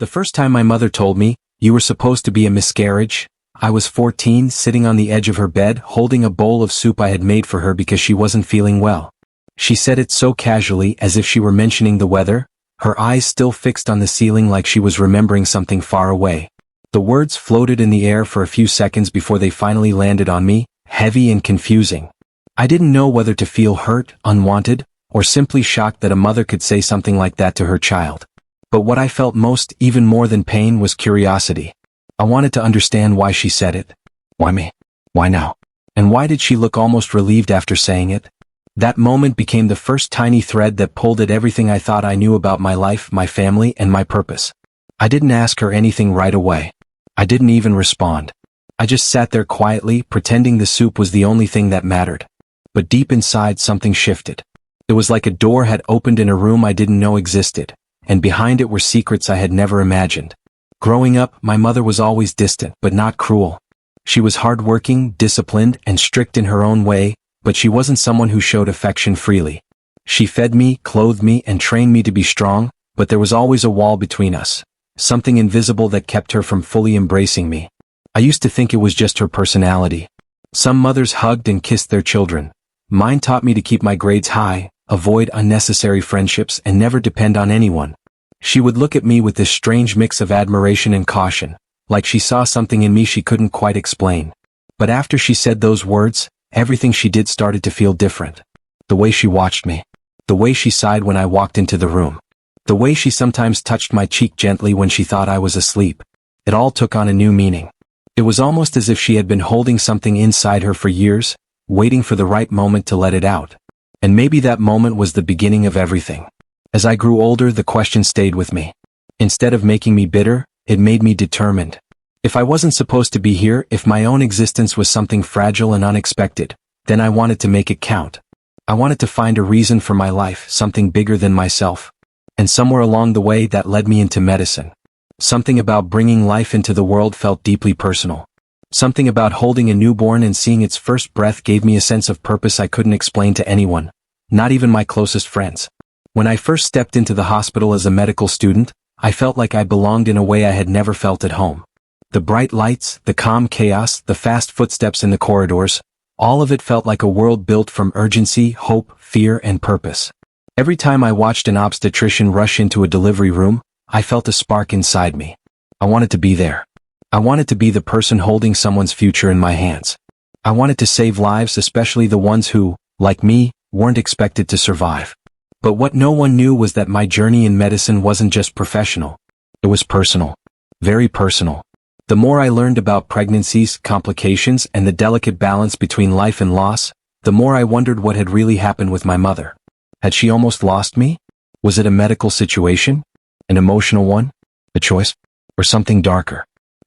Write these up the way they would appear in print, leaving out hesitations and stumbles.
The first time my mother told me, "You were supposed to be a miscarriage," I was 14, sitting on the edge of her bed, holding a bowl of soup I had made for her because she wasn't feeling well. She said it so casually, as if she were mentioning the weather, her eyes still fixed on the ceiling like she was remembering something far away. The words floated in the air for a few seconds before they finally landed on me, heavy and confusing. I didn't know whether to feel hurt, unwanted, or simply shocked that a mother could say something like that to her child. But what I felt most, even more than pain, was curiosity. I wanted to understand why she said it. Why me? Why now? And why did she look almost relieved after saying it? That moment became the first tiny thread that pulled at everything I thought I knew about my life, my family, and my purpose. I didn't ask her anything right away. I didn't even respond. I just sat there quietly, pretending the soup was the only thing that mattered. But deep inside, something shifted. It was like a door had opened in a room I didn't know existed, and behind it were secrets I had never imagined. Growing up, my mother was always distant, but not cruel. She was hardworking, disciplined, and strict in her own way, but she wasn't someone who showed affection freely. She fed me, clothed me, and trained me to be strong, but there was always a wall between us, something invisible that kept her from fully embracing me. I used to think it was just her personality. Some mothers hugged and kissed their children. Mine taught me to keep my grades high, avoid unnecessary friendships, and never depend on anyone. She would look at me with this strange mix of admiration and caution, like she saw something in me she couldn't quite explain. But after she said those words, everything she did started to feel different. The way she watched me. The way she sighed when I walked into the room. The way she sometimes touched my cheek gently when she thought I was asleep. It all took on a new meaning. It was almost as if she had been holding something inside her for years, waiting for the right moment to let it out. And maybe that moment was the beginning of everything. As I grew older, the question stayed with me. Instead of making me bitter, it made me determined. If I wasn't supposed to be here, if my own existence was something fragile and unexpected, then I wanted to make it count. I wanted to find a reason for my life, something bigger than myself. And somewhere along the way, that led me into medicine. Something about bringing life into the world felt deeply personal. Something about holding a newborn and seeing its first breath gave me a sense of purpose I couldn't explain to anyone, not even my closest friends. When I first stepped into the hospital as a medical student, I felt like I belonged in a way I had never felt at home. The bright lights, the calm chaos, the fast footsteps in the corridors, all of it felt like a world built from urgency, hope, fear, and purpose. Every time I watched an obstetrician rush into a delivery room, I felt a spark inside me. I wanted to be there. I wanted to be the person holding someone's future in my hands. I wanted to save lives, especially the ones who, like me, weren't expected to survive. But what no one knew was that my journey in medicine wasn't just professional. It was personal. Very personal. The more I learned about pregnancies, complications, and the delicate balance between life and loss, the more I wondered what had really happened with my mother. Had she almost lost me? Was it a medical situation? An emotional one? A choice? Or something darker?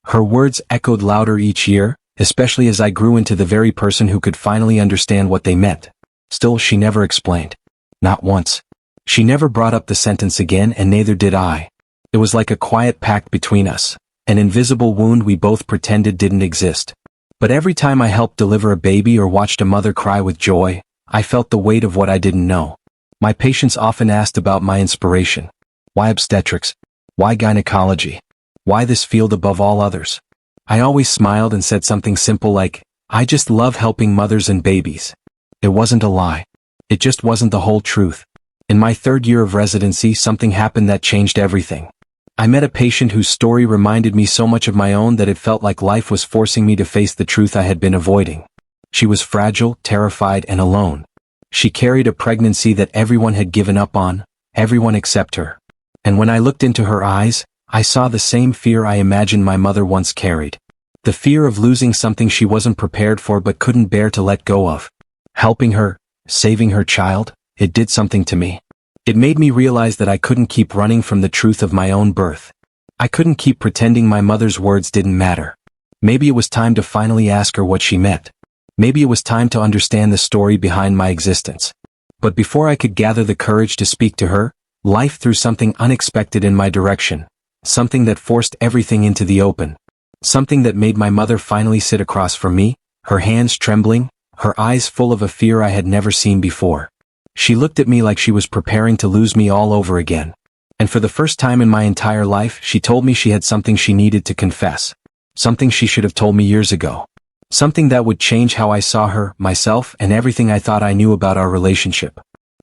Her words echoed louder each year, especially as I grew into the very person who could finally understand what they meant. Still, she never explained. Not once. She never brought up the sentence again, and neither did I. It was like a quiet pact between us, an invisible wound we both pretended didn't exist. But every time I helped deliver a baby or watched a mother cry with joy, I felt the weight of what I didn't know. My patients often asked about my inspiration. Why obstetrics? Why gynecology? Why this field above all others? I always smiled and said something simple like, I just love helping mothers and babies. It wasn't a lie. It just wasn't the whole truth. In my third year of residency, something happened that changed everything. I met a patient whose story reminded me so much of my own that it felt like life was forcing me to face the truth I had been avoiding. She was fragile, terrified, and alone. She carried a pregnancy that everyone had given up on, everyone except her. And when I looked into her eyes, I saw the same fear I imagined my mother once carried. The fear of losing something she wasn't prepared for but couldn't bear to let go of. Helping her, saving her child, it did something to me. It made me realize that I couldn't keep running from the truth of my own birth. I couldn't keep pretending my mother's words didn't matter. Maybe it was time to finally ask her what she meant. Maybe it was time to understand the story behind my existence. But before I could gather the courage to speak to her, life threw something unexpected in my direction. Something that forced everything into the open. Something that made my mother finally sit across from me, her hands trembling, her eyes full of a fear I had never seen before. She looked at me like she was preparing to lose me all over again. And for the first time in my entire life, she told me she had something she needed to confess. Something she should have told me years ago. Something that would change how I saw her, myself, and everything I thought I knew about our relationship.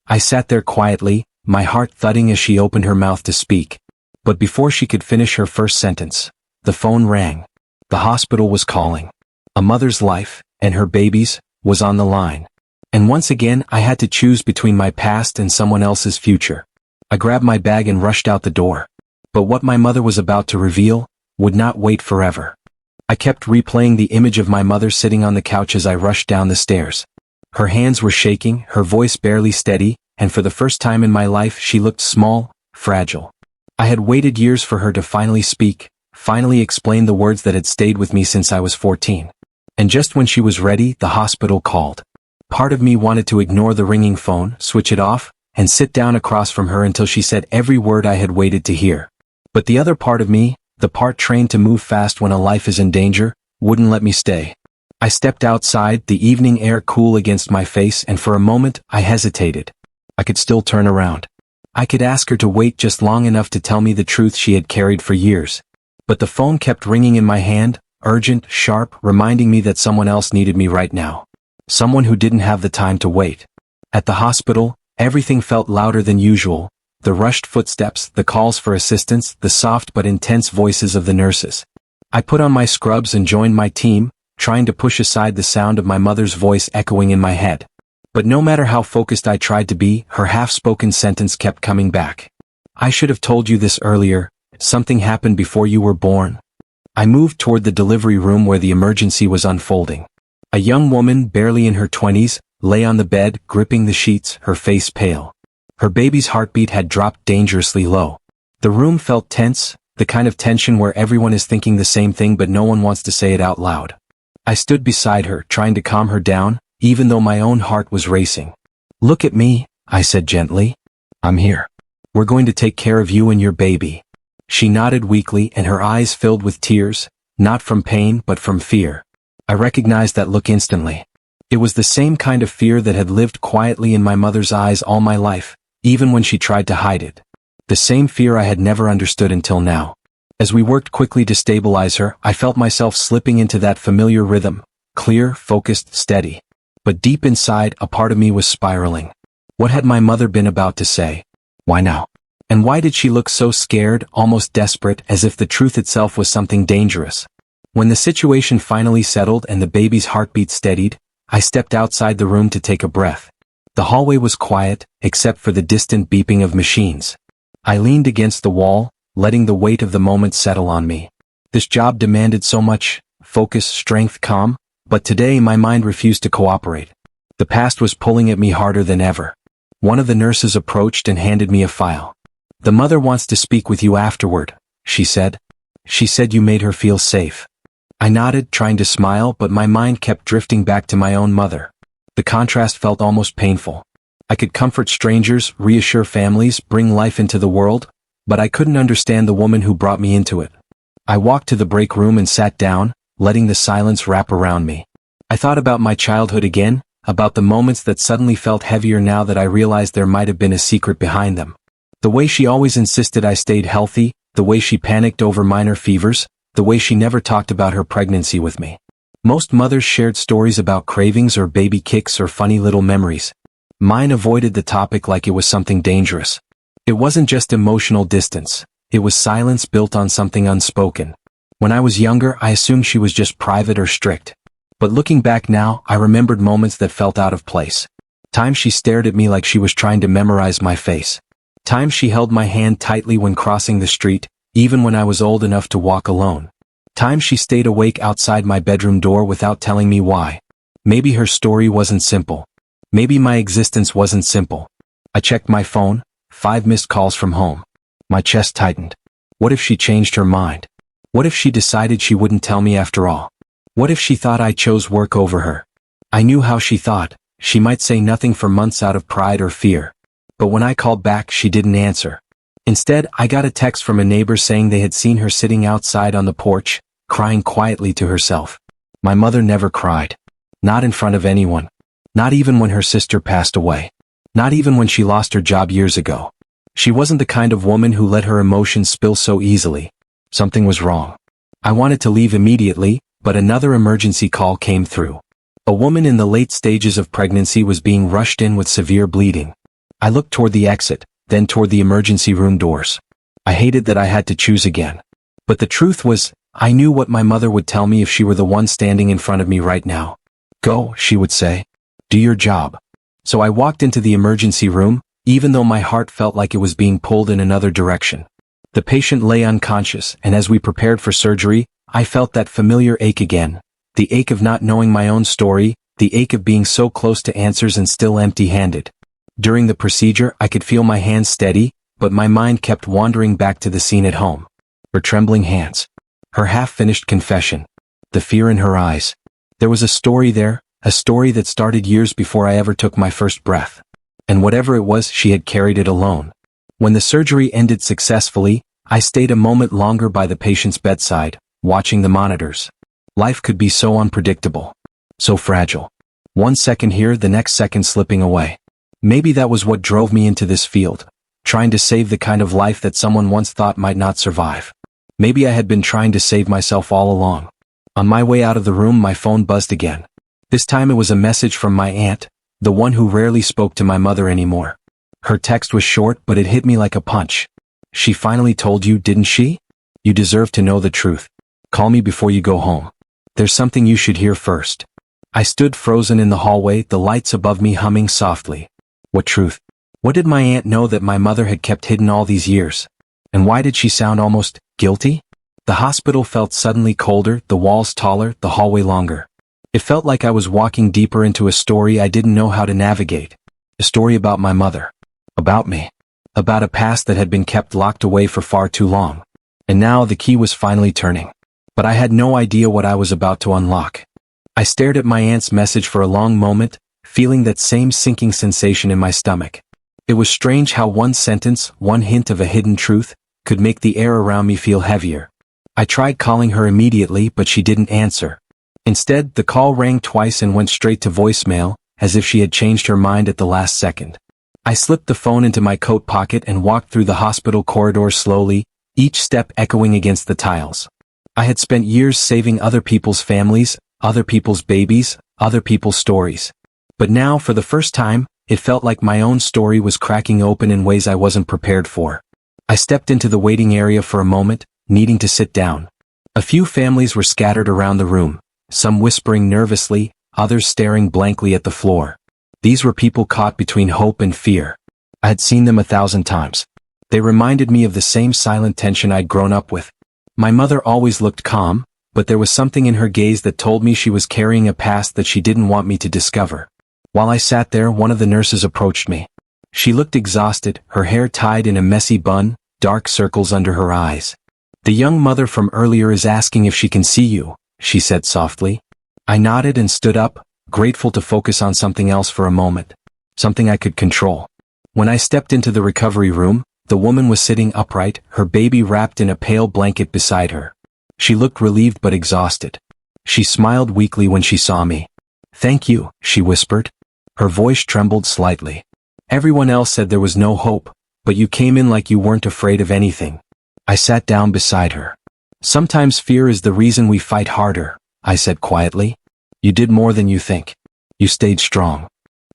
I sat there quietly, my heart thudding as she opened her mouth to speak. But before she could finish her first sentence, the phone rang. The hospital was calling. A mother's life, and her baby's, was on the line. And once again, I had to choose between my past and someone else's future. I grabbed my bag and rushed out the door. But what my mother was about to reveal would not wait forever. I kept replaying the image of my mother sitting on the couch as I rushed down the stairs. Her hands were shaking, her voice barely steady, and for the first time in my life she looked small, fragile. I had waited years for her to finally speak, finally explain the words that had stayed with me since I was 14. And just when she was ready, the hospital called. Part of me wanted to ignore the ringing phone, switch it off, and sit down across from her until she said every word I had waited to hear. But the other part of me, the part trained to move fast when a life is in danger, wouldn't let me stay. I stepped outside, the evening air cool against my face, and for a moment, I hesitated. I could still turn around. I could ask her to wait just long enough to tell me the truth she had carried for years. But the phone kept ringing in my hand, urgent, sharp, reminding me that someone else needed me right now. Someone who didn't have the time to wait. At the hospital, everything felt louder than usual. The rushed footsteps, the calls for assistance, the soft but intense voices of the nurses. I put on my scrubs and joined my team, trying to push aside the sound of my mother's voice echoing in my head. But no matter how focused I tried to be, her half-spoken sentence kept coming back. I should have told you this earlier. Something happened before you were born. I moved toward the delivery room where the emergency was unfolding. A young woman, barely in her 20s, lay on the bed, gripping the sheets, her face pale. Her baby's heartbeat had dropped dangerously low. The room felt tense, the kind of tension where everyone is thinking the same thing but no one wants to say it out loud. I stood beside her, trying to calm her down, even though my own heart was racing. "Look at me," I said gently. "I'm here. We're going to take care of you and your baby." She nodded weakly and her eyes filled with tears, not from pain but from fear. I recognized that look instantly. It was the same kind of fear that had lived quietly in my mother's eyes all my life, even when she tried to hide it. The same fear I had never understood until now. As we worked quickly to stabilize her, I felt myself slipping into that familiar rhythm, clear, focused, steady. But deep inside, a part of me was spiraling. What had my mother been about to say? Why now? And why did she look so scared, almost desperate, as if the truth itself was something dangerous? When the situation finally settled and the baby's heartbeat steadied, I stepped outside the room to take a breath. The hallway was quiet, except for the distant beeping of machines. I leaned against the wall, letting the weight of the moment settle on me. This job demanded so much focus, strength, calm, but today my mind refused to cooperate. The past was pulling at me harder than ever. One of the nurses approached and handed me a file. "The mother wants to speak with you afterward," she said. "She said you made her feel safe." I nodded, trying to smile, but my mind kept drifting back to my own mother. The contrast felt almost painful. I could comfort strangers, reassure families, bring life into the world, but I couldn't understand the woman who brought me into it. I walked to the break room and sat down, letting the silence wrap around me. I thought about my childhood again, about the moments that suddenly felt heavier now that I realized there might have been a secret behind them. The way she always insisted I stayed healthy, the way she panicked over minor fevers, the way she never talked about her pregnancy with me. Most mothers shared stories about cravings or baby kicks or funny little memories. Mine avoided the topic like it was something dangerous. It wasn't just emotional distance, it was silence built on something unspoken. When I was younger, I assumed she was just private or strict. But looking back now, I remembered moments that felt out of place. Times she stared at me like she was trying to memorize my face. Times she held my hand tightly when crossing the street, even when I was old enough to walk alone. Times she stayed awake outside my bedroom door without telling me why. Maybe her story wasn't simple. Maybe my existence wasn't simple. I checked my phone, 5 missed calls from home. My chest tightened. What if she changed her mind? What if she decided she wouldn't tell me after all? What if she thought I chose work over her? I knew how she thought. She might say nothing for months out of pride or fear. But when I called back, she didn't answer. Instead, I got a text from a neighbor saying they had seen her sitting outside on the porch, crying quietly to herself. My mother never cried. Not in front of anyone. Not even when her sister passed away. Not even when she lost her job years ago. She wasn't the kind of woman who let her emotions spill so easily. Something was wrong. I wanted to leave immediately, but another emergency call came through. A woman in the late stages of pregnancy was being rushed in with severe bleeding. I looked toward the exit, then toward the emergency room doors. I hated that I had to choose again. But the truth was, I knew what my mother would tell me if she were the one standing in front of me right now. Go, she would say. Do your job. So I walked into the emergency room, even though my heart felt like it was being pulled in another direction. The patient lay unconscious, and as we prepared for surgery, I felt that familiar ache again. The ache of not knowing my own story, the ache of being so close to answers and still empty-handed. During the procedure, I could feel my hands steady, but my mind kept wandering back to the scene at home. Her trembling hands. Her half-finished confession. The fear in her eyes. There was a story there, a story that started years before I ever took my first breath. And whatever it was, she had carried it alone. When the surgery ended successfully, I stayed a moment longer by the patient's bedside, watching the monitors. Life could be so unpredictable. So fragile. 1 second here, the next second slipping away. Maybe that was what drove me into this field. Trying to save the kind of life that someone once thought might not survive. Maybe I had been trying to save myself all along. On my way out of the room, my phone buzzed again. This time it was a message from my aunt, the one who rarely spoke to my mother anymore. Her text was short, but it hit me like a punch. She finally told you, didn't she? You deserve to know the truth. Call me before you go home. There's something you should hear first. I stood frozen in the hallway, the lights above me humming softly. What truth? What did my aunt know that my mother had kept hidden all these years? And why did she sound almost guilty? The hospital felt suddenly colder, the walls taller, the hallway longer. It felt like I was walking deeper into a story I didn't know how to navigate. A story about my mother. About me. About a past that had been kept locked away for far too long. And now the key was finally turning. But I had no idea what I was about to unlock. I stared at my aunt's message for a long moment, feeling that same sinking sensation in my stomach. It was strange how one sentence, one hint of a hidden truth, could make the air around me feel heavier. I tried calling her immediately, but she didn't answer. Instead, the call rang twice and went straight to voicemail, as if she had changed her mind at the last second. I slipped the phone into my coat pocket and walked through the hospital corridor slowly, each step echoing against the tiles. I had spent years saving other people's families, other people's babies, other people's stories. But now, for the first time, it felt like my own story was cracking open in ways I wasn't prepared for. I stepped into the waiting area for a moment, needing to sit down. A few families were scattered around the room, some whispering nervously, others staring blankly at the floor. These were people caught between hope and fear. I had seen them 1,000 times. They reminded me of the same silent tension I'd grown up with. My mother always looked calm, but there was something in her gaze that told me she was carrying a past that she didn't want me to discover. While I sat there, one of the nurses approached me. She looked exhausted, her hair tied in a messy bun, dark circles under her eyes. The young mother from earlier is asking if she can see you, she said softly. I nodded and stood up, grateful to focus on something else for a moment. Something I could control. When I stepped into the recovery room, the woman was sitting upright, her baby wrapped in a pale blanket beside her. She looked relieved but exhausted. She smiled weakly when she saw me. Thank you, she whispered. Her voice trembled slightly. Everyone else said there was no hope, but you came in like you weren't afraid of anything. I sat down beside her. Sometimes fear is the reason we fight harder, I said quietly. You did more than you think. You stayed strong.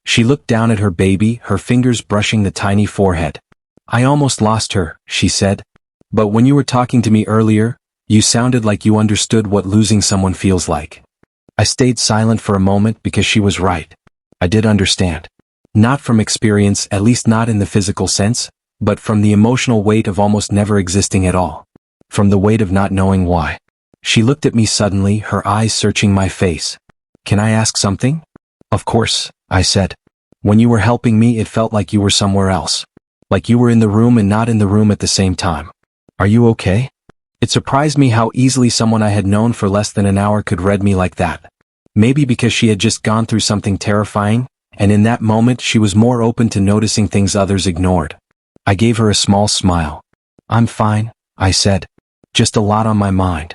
She looked down at her baby, her fingers brushing the tiny forehead. I almost lost her, she said. But when you were talking to me earlier, you sounded like you understood what losing someone feels like. I stayed silent for a moment because she was right. I did understand. Not from experience, at least not in the physical sense, but from the emotional weight of almost never existing at all. From the weight of not knowing why. She looked at me suddenly, her eyes searching my face. Can I ask something? Of course, I said. When you were helping me, it felt like you were somewhere else. Like you were in the room and not in the room at the same time. Are you okay? It surprised me how easily someone I had known for less than an hour could read me like that. Maybe because she had just gone through something terrifying, and in that moment she was more open to noticing things others ignored. I gave her a small smile. I'm fine, I said. Just a lot on my mind.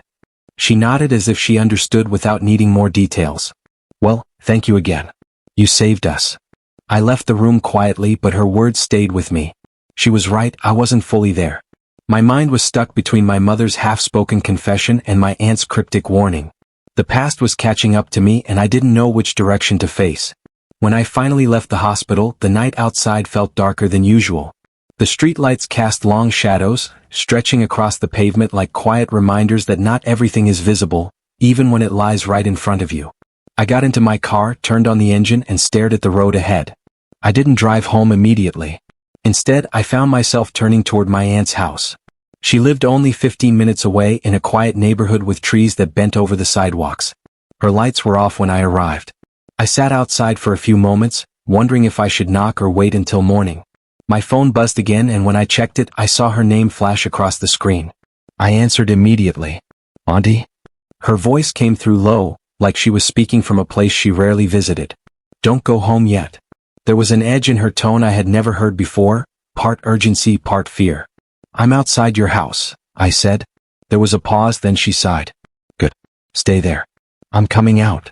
She nodded as if she understood without needing more details. Well, thank you again. You saved us. I left the room quietly, but her words stayed with me. She was right, I wasn't fully there. My mind was stuck between my mother's half-spoken confession and my aunt's cryptic warning. The past was catching up to me and I didn't know which direction to face. When I finally left the hospital, the night outside felt darker than usual. The streetlights cast long shadows, stretching across the pavement like quiet reminders that not everything is visible, even when it lies right in front of you. I got into my car, turned on the engine and stared at the road ahead. I didn't drive home immediately. Instead, I found myself turning toward my aunt's house. She lived only 15 minutes away in a quiet neighborhood with trees that bent over the sidewalks. Her lights were off when I arrived. I sat outside for a few moments, wondering if I should knock or wait until morning. My phone buzzed again and when I checked it, I saw her name flash across the screen. I answered immediately. "Auntie?" Her voice came through low, like she was speaking from a place she rarely visited. "Don't go home yet." There was an edge in her tone I had never heard before, part urgency, part fear. "I'm outside your house," I said. There was a pause, then she sighed. "Good. Stay there. I'm coming out."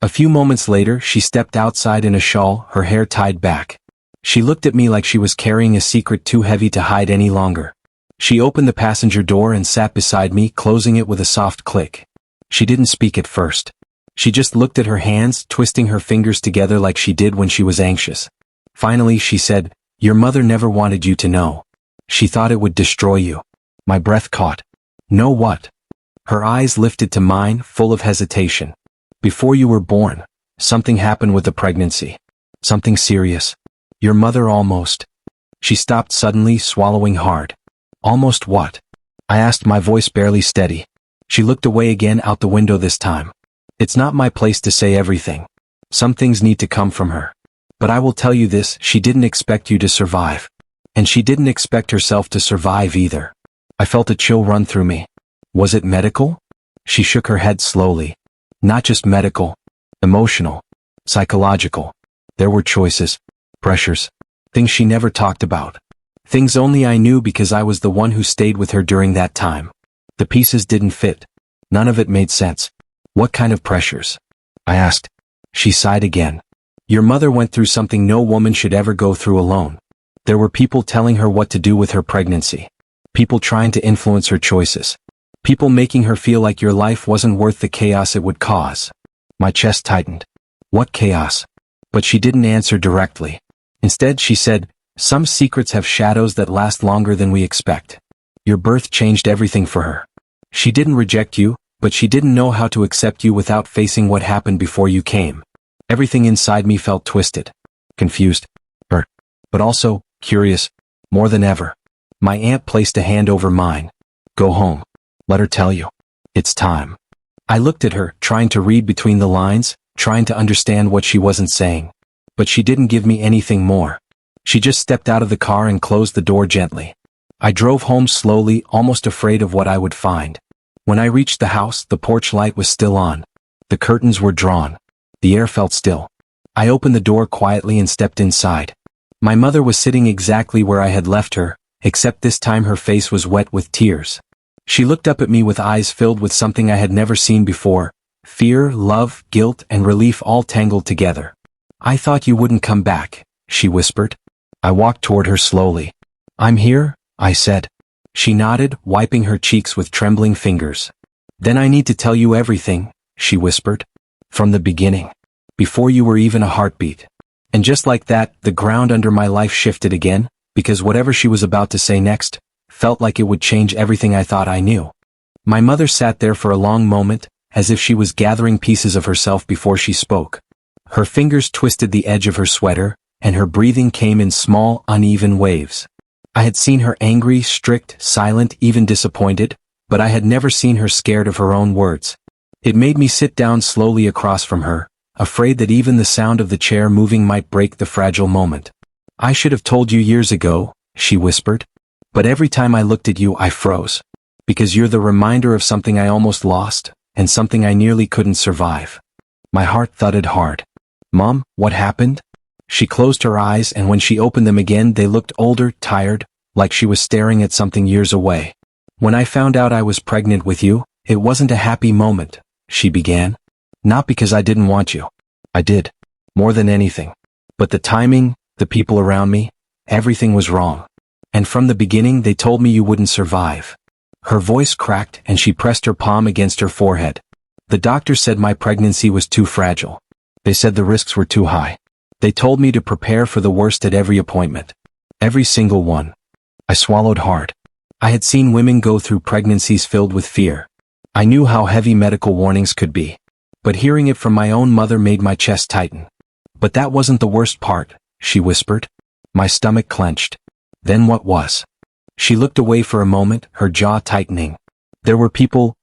A few moments later, she stepped outside in a shawl, her hair tied back. She looked at me like she was carrying a secret too heavy to hide any longer. She opened the passenger door and sat beside me, closing it with a soft click. She didn't speak at first. She just looked at her hands, twisting her fingers together like she did when she was anxious. Finally, she said, "Your mother never wanted you to know. She thought it would destroy you." My breath caught. "Know what?" Her eyes lifted to mine, full of hesitation. "Before you were born, something happened with the pregnancy. Something serious. Your mother almost..." She stopped suddenly, swallowing hard. "Almost what?" I asked, my voice barely steady. She looked away again, out the window this time. "It's not my place to say everything. Some things need to come from her. But I will tell you this, she didn't expect you to survive. And she didn't expect herself to survive either." I felt a chill run through me. "Was it medical?" She shook her head slowly. "Not just medical. Emotional. Psychological. There were choices. Pressures. Things she never talked about. Things only I knew because I was the one who stayed with her during that time. The pieces didn't fit. None of it made sense." "What kind of pressures?" I asked. She sighed again. "Your mother went through something no woman should ever go through alone. There were people telling her what to do with her pregnancy. People trying to influence her choices. People making her feel like your life wasn't worth the chaos it would cause." My chest tightened. "What chaos?" But she didn't answer directly. Instead, she said, "Some secrets have shadows that last longer than we expect. Your birth changed everything for her. She didn't reject you, but she didn't know how to accept you without facing what happened before you came." Everything inside me felt twisted. Confused. Hurt. But also, curious. More than ever. My aunt placed a hand over mine. "Go home. Let her tell you. It's time." I looked at her, trying to read between the lines, trying to understand what she wasn't saying. But she didn't give me anything more. She just stepped out of the car and closed the door gently. I drove home slowly, almost afraid of what I would find. When I reached the house, the porch light was still on. The curtains were drawn. The air felt still. I opened the door quietly and stepped inside. My mother was sitting exactly where I had left her, except this time her face was wet with tears. She looked up at me with eyes filled with something I had never seen before: fear, love, guilt, and relief all tangled together. "I thought you wouldn't come back," she whispered. I walked toward her slowly. "I'm here," I said. She nodded, wiping her cheeks with trembling fingers. "Then I need to tell you everything," she whispered. "From the beginning. Before you were even a heartbeat." And just like that, the ground under my life shifted again, because whatever she was about to say next felt like it would change everything I thought I knew. My mother sat there for a long moment, as if she was gathering pieces of herself before she spoke. Her fingers twisted the edge of her sweater, and her breathing came in small, uneven waves. I had seen her angry, strict, silent, even disappointed, but I had never seen her scared of her own words. It made me sit down slowly across from her, afraid that even the sound of the chair moving might break the fragile moment. "I should have told you years ago," she whispered. "But every time I looked at you I froze. Because you're the reminder of something I almost lost, and something I nearly couldn't survive." My heart thudded hard. "Mom, what happened?" She closed her eyes, and when she opened them again they looked older, tired, like she was staring at something years away. "When I found out I was pregnant with you, it wasn't a happy moment," she began. "Not because I didn't want you. I did. More than anything. But the timing, the people around me, everything was wrong. And from the beginning they told me you wouldn't survive." Her voice cracked and she pressed her palm against her forehead. "The doctor said my pregnancy was too fragile. They said the risks were too high. They told me to prepare for the worst at every appointment. Every single one." I swallowed hard. I had seen women go through pregnancies filled with fear. I knew how heavy medical warnings could be. But hearing it from my own mother made my chest tighten. "But that wasn't the worst part," she whispered. My stomach clenched. "Then what was?" She looked away for a moment, her jaw tightening. "There were people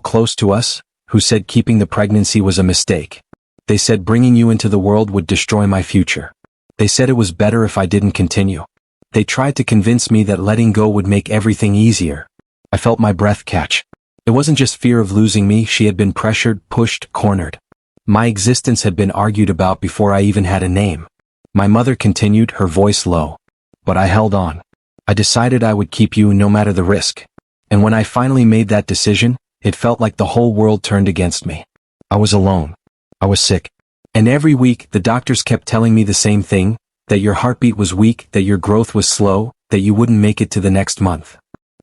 close to us, who said keeping the pregnancy was a mistake. They said bringing you into the world would destroy my future. They said it was better if I didn't continue. They tried to convince me that letting go would make everything easier." I felt my breath catch. It wasn't just fear of losing me, she had been pressured, pushed, cornered. My existence had been argued about before I even had a name. My mother continued, her voice low. "But I held on. I decided I would keep you no matter the risk. And when I finally made that decision, it felt like the whole world turned against me. I was alone. I was sick. And every week, the doctors kept telling me the same thing, that your heartbeat was weak, that your growth was slow, that you wouldn't make it to the next month."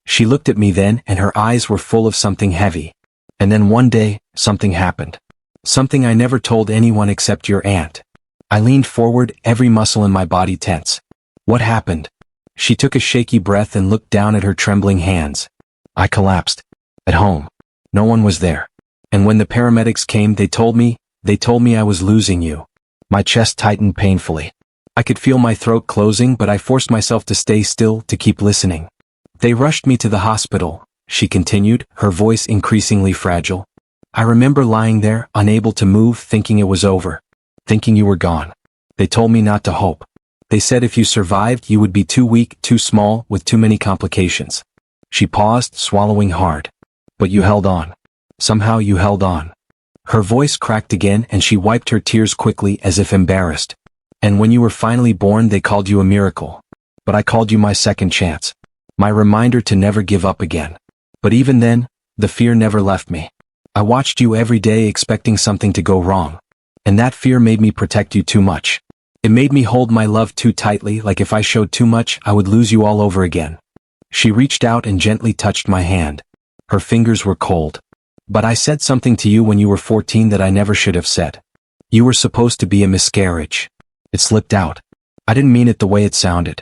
She looked at me then, and her eyes were full of something heavy. "And then one day, something happened. Something I never told anyone except your aunt." I leaned forward, every muscle in my body tense. "What happened?" She took a shaky breath and looked down at her trembling hands. "I collapsed. At home. No one was there. And when the paramedics came, they told me I was losing you." My chest tightened painfully. I could feel my throat closing, but I forced myself to stay still, to keep listening. "They rushed me to the hospital," she continued, her voice increasingly fragile. "I remember lying there, unable to move, thinking it was over. Thinking you were gone. They told me not to hope. They said if you survived, you would be too weak, too small, with too many complications." She paused, swallowing hard. "But you held on. Somehow you held on." Her voice cracked again and she wiped her tears quickly as if embarrassed. "And when you were finally born, they called you a miracle. But I called you my second chance. My reminder to never give up again. But even then, the fear never left me. I watched you every day expecting something to go wrong. And that fear made me protect you too much. It made me hold my love too tightly, like if I showed too much, I would lose you all over again." She reached out and gently touched my hand. Her fingers were cold. "But I said something to you when you were 14 that I never should have said. You were supposed to be a miscarriage. It slipped out. I didn't mean it the way it sounded.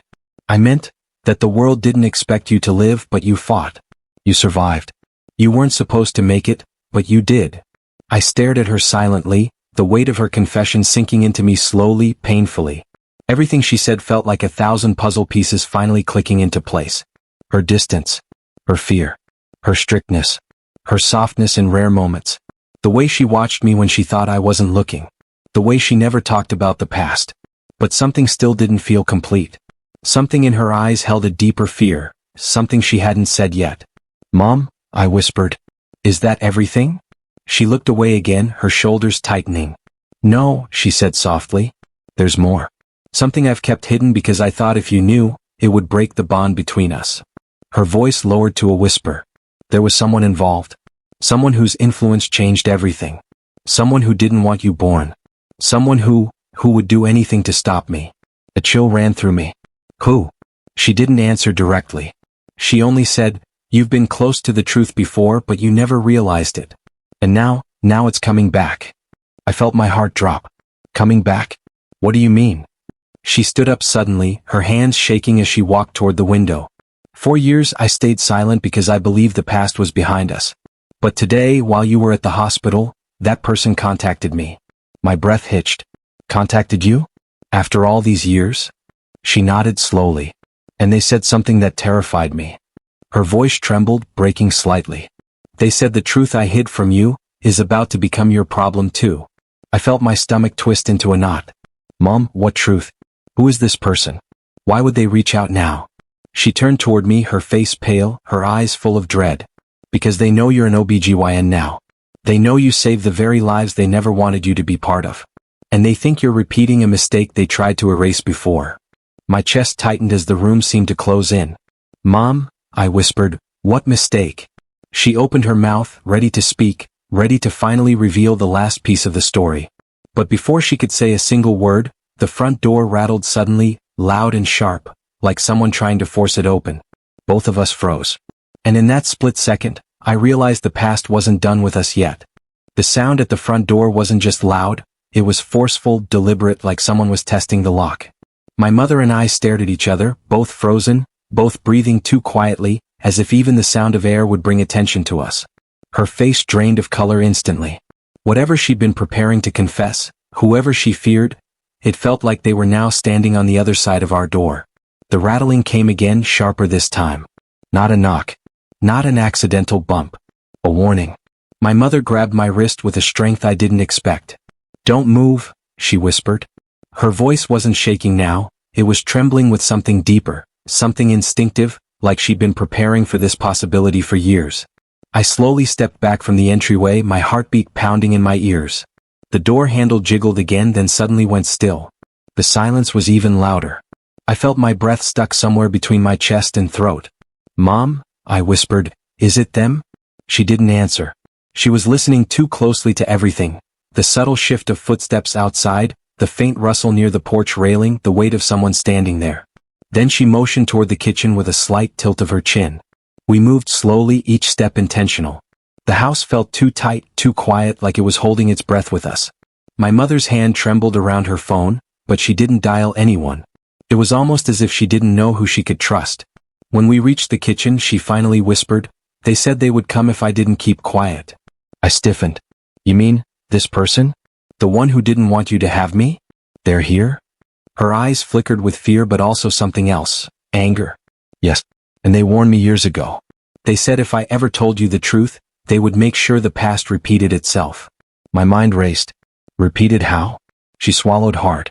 I meant that the world didn't expect you to live, but you fought. You survived. You weren't supposed to make it, but you did." I stared at her silently, the weight of her confession sinking into me slowly, painfully. Everything she said felt like 1,000 puzzle pieces finally clicking into place. Her distance. Her fear. Her strictness. Her softness in rare moments. The way she watched me when she thought I wasn't looking. The way she never talked about the past. But something still didn't feel complete. Something in her eyes held a deeper fear, something she hadn't said yet. "Mom," I whispered. "Is that everything?" She looked away again, her shoulders tightening. "No," she said softly. "There's more. Something I've kept hidden because I thought if you knew, it would break the bond between us." Her voice lowered to a whisper. "There was someone involved. Someone whose influence changed everything. Someone who didn't want you born. Someone who would do anything to stop me." A chill ran through me. "Who?" She didn't answer directly. She only said, "You've been close to the truth before, but you never realized it. And now it's coming back." I felt my heart drop. "Coming back? What do you mean?" She stood up suddenly, her hands shaking as she walked toward the window. "For years I stayed silent because I believed the past was behind us. But today, while you were at the hospital, that person contacted me." My breath hitched. "Contacted you? After all these years?" She nodded slowly. "And they said something that terrified me." Her voice trembled, breaking slightly. "They said the truth I hid from you is about to become your problem too." I felt my stomach twist into a knot. "Mom, what truth? Who is this person? Why would they reach out now?" She turned toward me, her face pale, her eyes full of dread. "Because they know you're an OBGYN now. They know you saved the very lives they never wanted you to be part of. And they think you're repeating a mistake they tried to erase before." My chest tightened as the room seemed to close in. "Mom," I whispered, "what mistake?" She opened her mouth, ready to speak, ready to finally reveal the last piece of the story. But before she could say a single word, the front door rattled suddenly, loud and sharp, like someone trying to force it open. Both of us froze. And in that split second, I realized the past wasn't done with us yet. The sound at the front door wasn't just loud, it was forceful, deliberate, like someone was testing the lock. My mother and I stared at each other, both frozen, both breathing too quietly, as if even the sound of air would bring attention to us. Her face drained of color instantly. Whatever she'd been preparing to confess, whoever she feared, it felt like they were now standing on the other side of our door. The rattling came again, sharper this time. Not a knock. Not an accidental bump. A warning. My mother grabbed my wrist with a strength I didn't expect. "Don't move," she whispered. Her voice wasn't shaking now, it was trembling with something deeper, something instinctive, like she'd been preparing for this possibility for years. I slowly stepped back from the entryway, my heartbeat pounding in my ears. The door handle jiggled again, then suddenly went still. The silence was even louder. I felt my breath stuck somewhere between my chest and throat. "Mom?" I whispered. "Is it them?" She didn't answer. She was listening too closely to everything. The subtle shift of footsteps outside, the faint rustle near the porch railing, the weight of someone standing there. Then she motioned toward the kitchen with a slight tilt of her chin. We moved slowly, each step intentional. The house felt too tight, too quiet, like it was holding its breath with us. My mother's hand trembled around her phone, but she didn't dial anyone. It was almost as if she didn't know who she could trust. When we reached the kitchen, she finally whispered, "They said they would come if I didn't keep quiet." I stiffened. "You mean, this person? The one who didn't want you to have me? They're here?" Her eyes flickered with fear, but also something else. Anger. "Yes. And they warned me years ago. They said if I ever told you the truth, they would make sure the past repeated itself." My mind raced. "Repeated how?" She swallowed hard.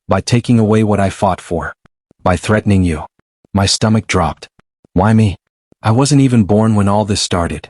"By taking away what I fought for. By threatening you." My stomach dropped. "Why me? I wasn't even born when all this started."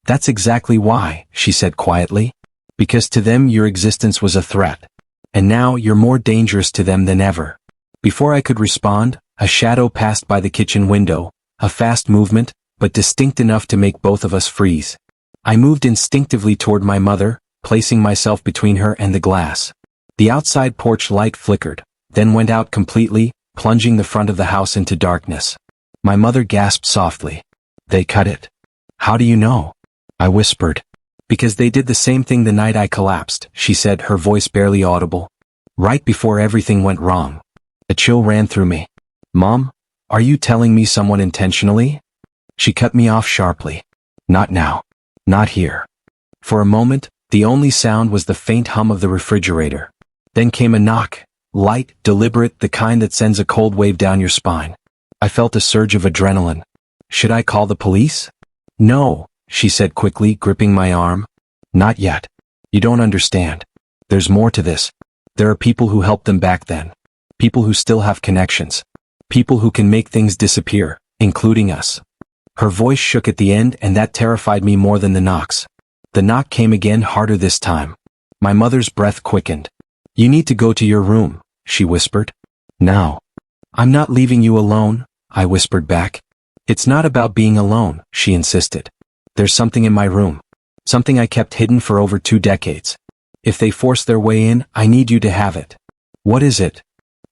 "That's exactly why," she said quietly. "Because to them your existence was a threat. And now you're more dangerous to them than ever." Before I could respond, a shadow passed by the kitchen window, a fast movement, but distinct enough to make both of us freeze. I moved instinctively toward my mother, placing myself between her and the glass. The outside porch light flickered, then went out completely, plunging the front of the house into darkness. My mother gasped softly. "They cut it." "How do you know?" I whispered. "Because they did the same thing the night I collapsed," she said, her voice barely audible. "Right before everything went wrong." A chill ran through me. "Mom, are you telling me someone intentionally?" She cut me off sharply. "Not now. Not here." For a moment, the only sound was the faint hum of the refrigerator. Then came a knock, light, deliberate, the kind that sends a cold wave down your spine. I felt a surge of adrenaline. "Should I call the police?" "No," she said quickly, gripping my arm. "Not yet. You don't understand. There's more to this. There are people who helped them back then. People who still have connections. People who can make things disappear, including us." Her voice shook at the end, and that terrified me more than the knocks. The knock came again, harder this time. My mother's breath quickened. "You need to go to your room," she whispered. "Now." "I'm not leaving you alone," I whispered back. "It's not about being alone," she insisted. "There's something in my room. Something I kept hidden for over 2 decades. If they force their way in, I need you to have it." "What is it?"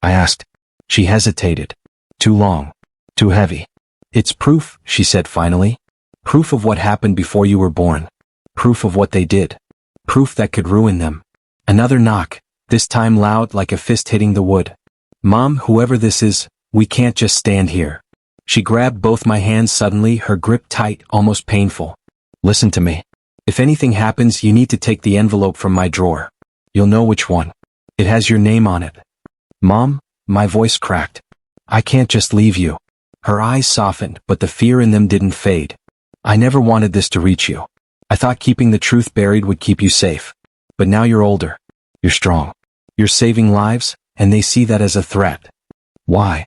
I asked. She hesitated. "Too long. Too heavy." "It's proof," she said finally. "Proof of what happened before you were born. Proof of what they did. Proof that could ruin them." Another knock, this time loud like a fist hitting the wood. "Mom, whoever this is, we can't just stand here." She grabbed both my hands suddenly, her grip tight, almost painful. "Listen to me. If anything happens, you need to take the envelope from my drawer. You'll know which one. It has your name on it." "Mom," my voice cracked. "I can't just leave you." Her eyes softened, but the fear in them didn't fade. "I never wanted this to reach you. I thought keeping the truth buried would keep you safe. But now you're older. You're strong. You're saving lives, and they see that as a threat." "Why?"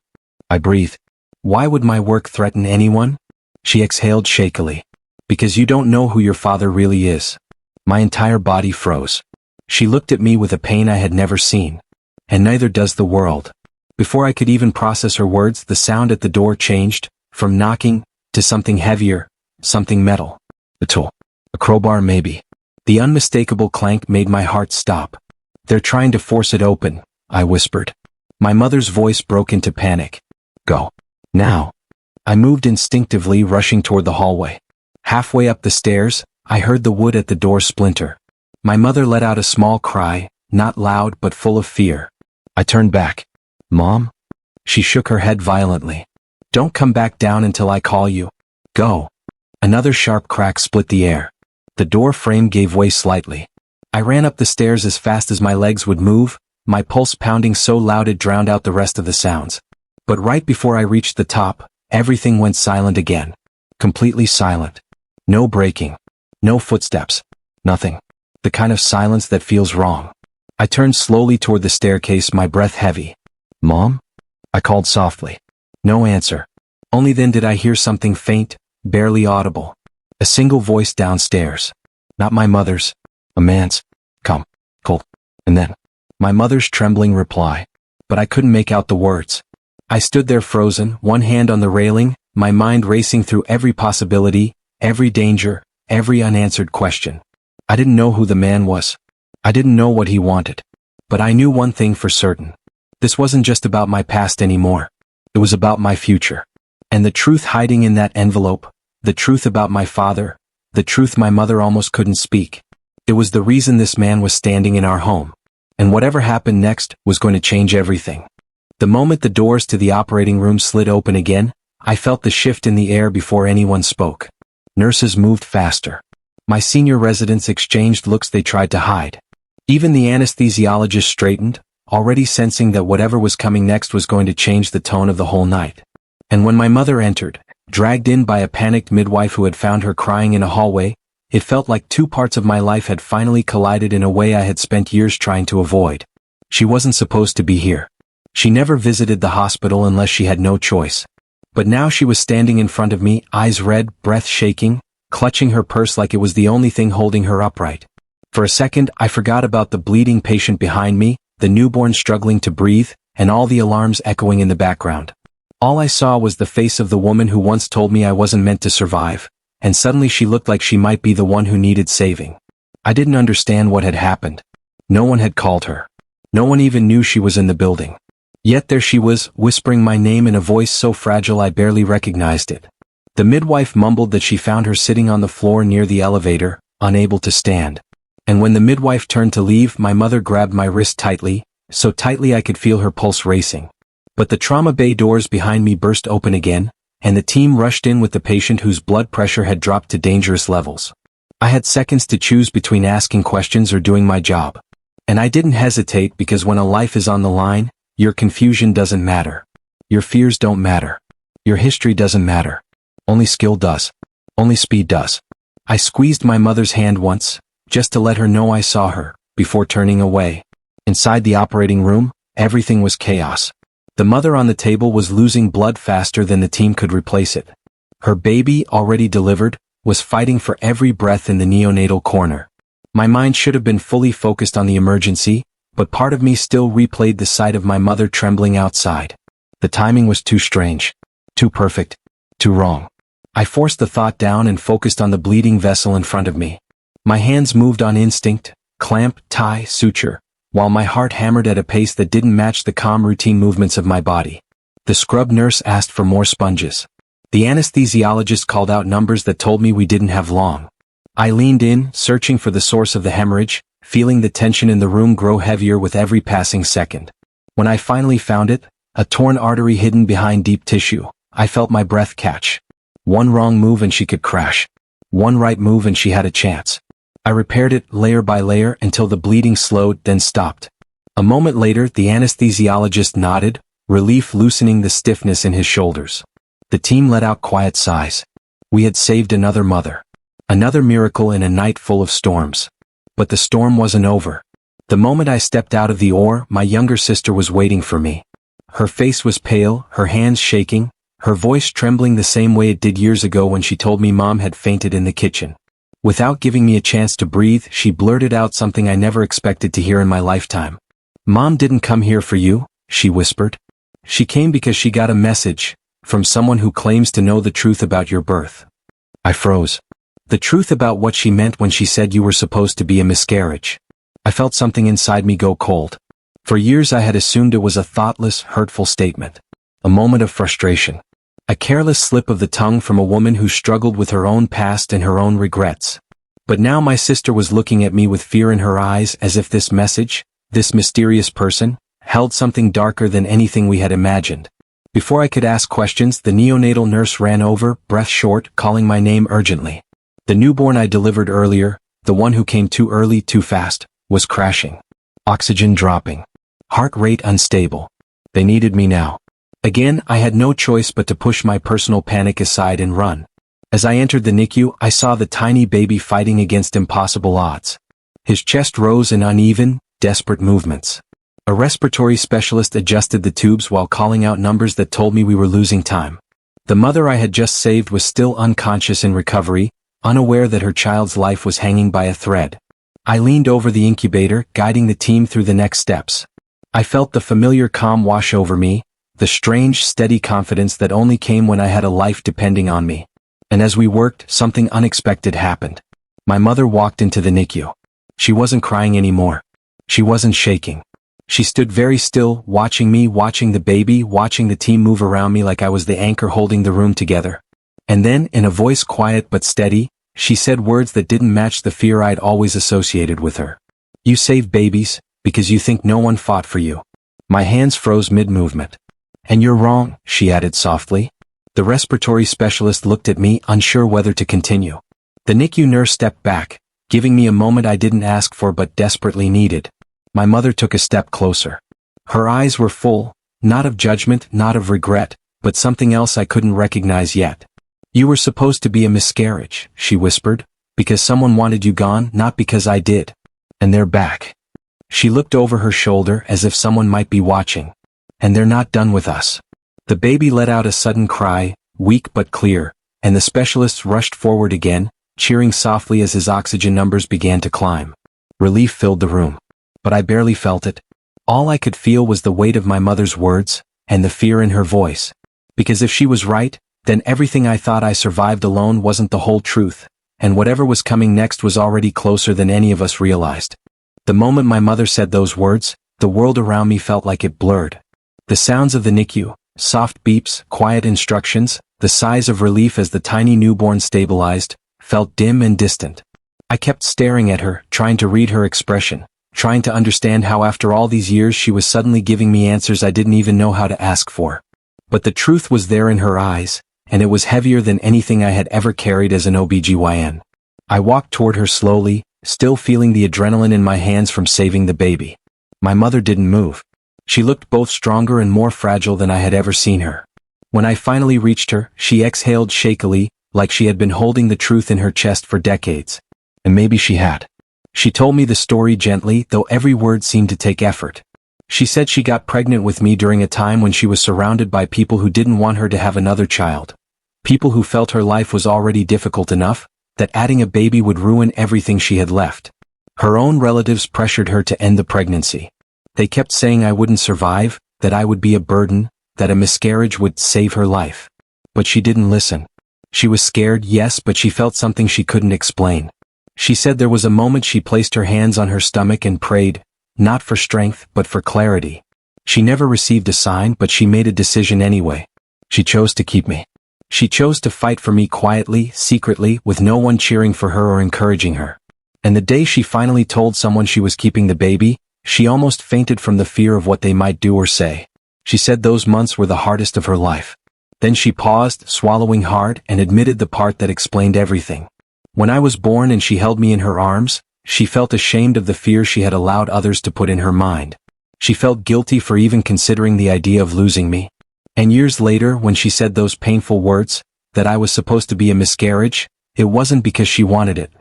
I breathed. "Why would my work threaten anyone?" She exhaled shakily. "Because you don't know who your father really is." My entire body froze. She looked at me with a pain I had never seen. "And neither does the world." Before I could even process her words, the sound at the door changed, from knocking, to something heavier, something metal. A tool. A crowbar maybe. The unmistakable clank made my heart stop. "They're trying to force it open," I whispered. My mother's voice broke into panic. "Go. Now. I moved instinctively, rushing toward the hallway. Halfway up the stairs, I heard the wood at the door splinter. My mother let out a small cry, not loud but full of fear. I turned back. "Mom?" She shook her head violently. "Don't come back down until I call you. Go." Another sharp crack split the air. The door frame gave way slightly. I ran up the stairs as fast as my legs would move, my pulse pounding so loud it drowned out the rest of the sounds. But right before I reached the top, everything went silent again. Completely silent. No breaking. No footsteps. Nothing. The kind of silence that feels wrong. I turned slowly toward the staircase, my breath heavy. "Mom?" I called softly. No answer. Only then did I hear something faint, barely audible. A single voice downstairs. Not my mother's. A man's. "Come. Cold." And then, my mother's trembling reply. But I couldn't make out the words. I stood there frozen, one hand on the railing, my mind racing through every possibility, every danger, every unanswered question. I didn't know who the man was. I didn't know what he wanted. But I knew one thing for certain. This wasn't just about my past anymore. It was about my future. And the truth hiding in that envelope, the truth about my father, the truth my mother almost couldn't speak. It was the reason this man was standing in our home. And whatever happened next was going to change everything. The moment the doors to the operating room slid open again, I felt the shift in the air before anyone spoke. Nurses moved faster. My senior residents exchanged looks they tried to hide. Even the anesthesiologist straightened, already sensing that whatever was coming next was going to change the tone of the whole night. And when my mother entered, dragged in by a panicked midwife who had found her crying in a hallway, it felt like two parts of my life had finally collided in a way I had spent years trying to avoid. She wasn't supposed to be here. She never visited the hospital unless she had no choice. But now she was standing in front of me, eyes red, breath shaking, clutching her purse like it was the only thing holding her upright. For a second, I forgot about the bleeding patient behind me, the newborn struggling to breathe, and all the alarms echoing in the background. All I saw was the face of the woman who once told me I wasn't meant to survive, and suddenly she looked like she might be the one who needed saving. I didn't understand what had happened. No one had called her. No one even knew she was in the building. Yet there she was, whispering my name in a voice so fragile I barely recognized it. The midwife mumbled that she found her sitting on the floor near the elevator, unable to stand. And when the midwife turned to leave, my mother grabbed my wrist tightly, so tightly I could feel her pulse racing. But the trauma bay doors behind me burst open again, and the team rushed in with the patient whose blood pressure had dropped to dangerous levels. I had seconds to choose between asking questions or doing my job. And I didn't hesitate because when a life is on the line, your confusion doesn't matter. Your fears don't matter. Your history doesn't matter. Only skill does. Only speed does. I squeezed my mother's hand once, just to let her know I saw her, before turning away. Inside the operating room, everything was chaos. The mother on the table was losing blood faster than the team could replace it. Her baby, already delivered, was fighting for every breath in the neonatal corner. My mind should have been fully focused on the emergency, but part of me still replayed the sight of my mother trembling outside. The timing was too strange. Too perfect. Too wrong. I forced the thought down and focused on the bleeding vessel in front of me. My hands moved on instinct, clamp, tie, suture, while my heart hammered at a pace that didn't match the calm routine movements of my body. The scrub nurse asked for more sponges. The anesthesiologist called out numbers that told me we didn't have long. I leaned in, searching for the source of the hemorrhage, feeling the tension in the room grow heavier with every passing second. When I finally found it, a torn artery hidden behind deep tissue, I felt my breath catch. One wrong move and she could crash. One right move and she had a chance. I repaired it layer by layer until the bleeding slowed, then stopped. A moment later, the anesthesiologist nodded, relief loosening the stiffness in his shoulders. The team let out quiet sighs. We had saved another mother. Another miracle in a night full of storms. But the storm wasn't over. The moment I stepped out of the OR, my younger sister was waiting for me. Her face was pale, her hands shaking, her voice trembling the same way it did years ago when she told me Mom had fainted in the kitchen. Without giving me a chance to breathe, she blurted out something I never expected to hear in my lifetime. "Mom didn't come here for you," she whispered. "She came because she got a message, from someone who claims to know the truth about your birth." I froze. The truth about what she meant when she said you were supposed to be a miscarriage. I felt something inside me go cold. For years I had assumed it was a thoughtless, hurtful statement. A moment of frustration. A careless slip of the tongue from a woman who struggled with her own past and her own regrets. But now my sister was looking at me with fear in her eyes, as if this message, this mysterious person, held something darker than anything we had imagined. Before I could ask questions, the neonatal nurse ran over, breath short, calling my name urgently. The newborn I delivered earlier, the one who came too early, too fast, was crashing. Oxygen dropping. Heart rate unstable. They needed me now. Again, I had no choice but to push my personal panic aside and run. As I entered the NICU, I saw the tiny baby fighting against impossible odds. His chest rose in uneven, desperate movements. A respiratory specialist adjusted the tubes while calling out numbers that told me we were losing time. The mother I had just saved was still unconscious in recovery, unaware that her child's life was hanging by a thread. I leaned over the incubator, guiding the team through the next steps. I felt the familiar calm wash over me, the strange, steady confidence that only came when I had a life depending on me. And as we worked, something unexpected happened. My mother walked into the NICU. She wasn't crying anymore. She wasn't shaking. She stood very still, watching me, watching the baby, watching the team move around me like I was the anchor holding the room together. And then, in a voice quiet but steady, she said words that didn't match the fear I'd always associated with her. "You save babies, because you think no one fought for you." My hands froze mid-movement. "And you're wrong," she added softly. The respiratory specialist looked at me, unsure whether to continue. The NICU nurse stepped back, giving me a moment I didn't ask for but desperately needed. My mother took a step closer. Her eyes were full, not of judgment, not of regret, but something else I couldn't recognize yet. "You were supposed to be a miscarriage," she whispered, "because someone wanted you gone, not because I did. And they're back." She looked over her shoulder as if someone might be watching. "And they're not done with us." The baby let out a sudden cry, weak but clear, and the specialists rushed forward again, cheering softly as his oxygen numbers began to climb. Relief filled the room. But I barely felt it. All I could feel was the weight of my mother's words, and the fear in her voice. Because if she was right, then everything I thought I survived alone wasn't the whole truth, and whatever was coming next was already closer than any of us realized. The moment my mother said those words, the world around me felt like it blurred. The sounds of the NICU, soft beeps, quiet instructions, the sighs of relief as the tiny newborn stabilized, felt dim and distant. I kept staring at her, trying to read her expression, trying to understand how after all these years she was suddenly giving me answers I didn't even know how to ask for. But the truth was there in her eyes, and it was heavier than anything I had ever carried as an OBGYN. I walked toward her slowly, still feeling the adrenaline in my hands from saving the baby. My mother didn't move. She looked both stronger and more fragile than I had ever seen her. When I finally reached her, she exhaled shakily, like she had been holding the truth in her chest for decades. And maybe she had. She told me the story gently, though every word seemed to take effort. She said she got pregnant with me during a time when she was surrounded by people who didn't want her to have another child. People who felt her life was already difficult enough, that adding a baby would ruin everything she had left. Her own relatives pressured her to end the pregnancy. They kept saying I wouldn't survive, that I would be a burden, that a miscarriage would save her life. But she didn't listen. She was scared, yes, but she felt something she couldn't explain. She said there was a moment she placed her hands on her stomach and prayed, not for strength, but for clarity. She never received a sign, but she made a decision anyway. She chose to keep me. She chose to fight for me quietly, secretly, with no one cheering for her or encouraging her. And the day she finally told someone she was keeping the baby, she almost fainted from the fear of what they might do or say. She said those months were the hardest of her life. Then she paused, swallowing hard, and admitted the part that explained everything. When I was born and she held me in her arms, she felt ashamed of the fear she had allowed others to put in her mind. She felt guilty for even considering the idea of losing me. And years later, when she said those painful words, that I was supposed to be a miscarriage, it wasn't because she wanted it.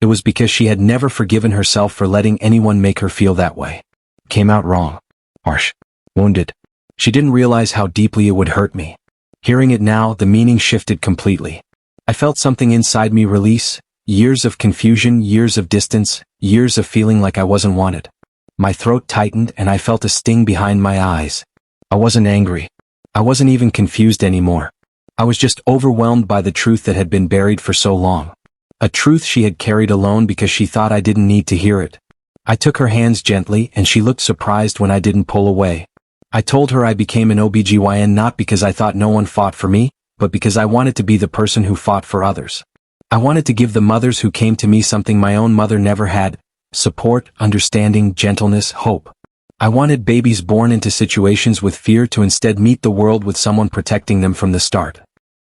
It was because she had never forgiven herself for letting anyone make her feel that way. Came out wrong. Harsh. Wounded. She didn't realize how deeply it would hurt me. Hearing it now, the meaning shifted completely. I felt something inside me release, years of confusion, years of distance, years of feeling like I wasn't wanted. My throat tightened and I felt a sting behind my eyes. I wasn't angry. I wasn't even confused anymore. I was just overwhelmed by the truth that had been buried for so long. A truth she had carried alone because she thought I didn't need to hear it. I took her hands gently and she looked surprised when I didn't pull away. I told her I became an OBGYN not because I thought no one fought for me, but because I wanted to be the person who fought for others. I wanted to give the mothers who came to me something my own mother never had: support, understanding, gentleness, hope. I wanted babies born into situations with fear to instead meet the world with someone protecting them from the start.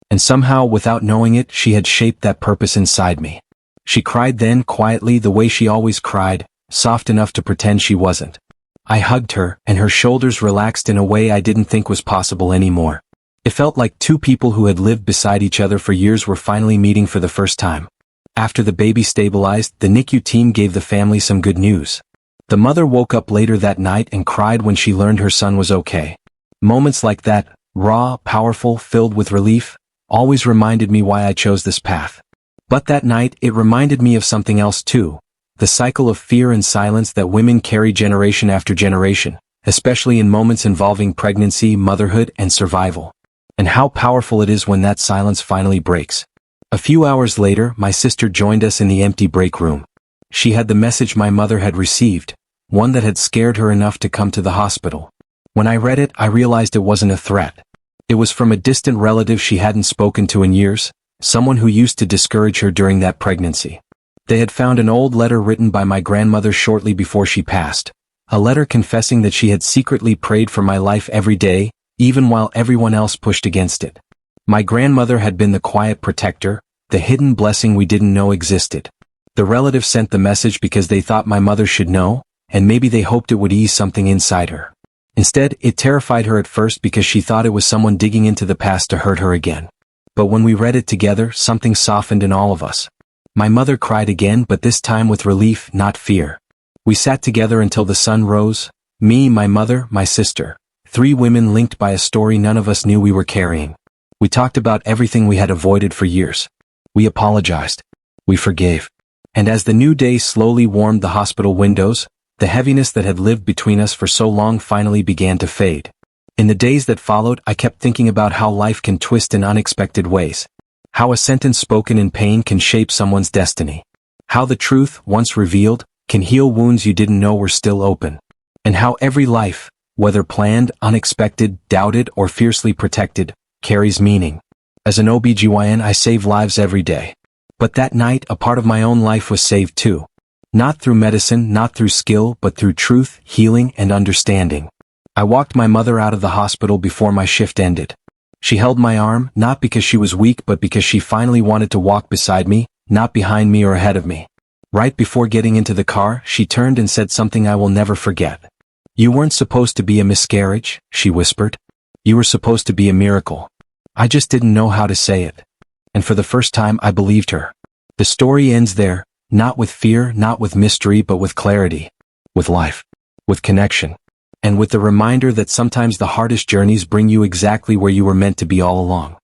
And somehow, without knowing it, she had shaped that purpose inside me. She cried then, quietly, the way she always cried, soft enough to pretend she wasn't. I hugged her, and her shoulders relaxed in a way I didn't think was possible anymore. It felt like two people who had lived beside each other for years were finally meeting for the first time. After the baby stabilized, the NICU team gave the family some good news. The mother woke up later that night and cried when she learned her son was okay. Moments like that, raw, powerful, filled with relief, always reminded me why I chose this path. But that night, it reminded me of something else too: the cycle of fear and silence that women carry generation after generation, especially in moments involving pregnancy, motherhood, and survival. And how powerful it is when that silence finally breaks. A few hours later, my sister joined us in the empty break room. She had the message my mother had received, one that had scared her enough to come to the hospital. When I read it, I realized it wasn't a threat. It was from a distant relative she hadn't spoken to in years, someone who used to discourage her during that pregnancy. They had found an old letter written by my grandmother shortly before she passed, a letter confessing that she had secretly prayed for my life every day, even while everyone else pushed against it. My grandmother had been the quiet protector, the hidden blessing we didn't know existed. The relative sent the message because they thought my mother should know, and maybe they hoped it would ease something inside her. Instead, it terrified her at first because she thought it was someone digging into the past to hurt her again. But when we read it together, something softened in all of us. My mother cried again, but this time with relief, not fear. We sat together until the sun rose, me, my mother, my sister, 3 women linked by a story none of us knew we were carrying. We talked about everything we had avoided for years. We apologized. We forgave. And as the new day slowly warmed the hospital windows, the heaviness that had lived between us for so long finally began to fade. In the days that followed, I kept thinking about how life can twist in unexpected ways. How a sentence spoken in pain can shape someone's destiny. How the truth, once revealed, can heal wounds you didn't know were still open. And how every life, whether planned, unexpected, doubted, or fiercely protected, carries meaning. As an OBGYN, I save lives every day. But that night, a part of my own life was saved too. Not through medicine, not through skill, but through truth, healing, and understanding. I walked my mother out of the hospital before my shift ended. She held my arm, not because she was weak but because she finally wanted to walk beside me, not behind me or ahead of me. Right before getting into the car, she turned and said something I will never forget. "You weren't supposed to be a miscarriage," she whispered. "You were supposed to be a miracle." I just didn't know how to say it. And for the first time I believed her. The story ends there, not with fear, not with mystery, but with clarity. With life. With connection. And with the reminder that sometimes the hardest journeys bring you exactly where you were meant to be all along.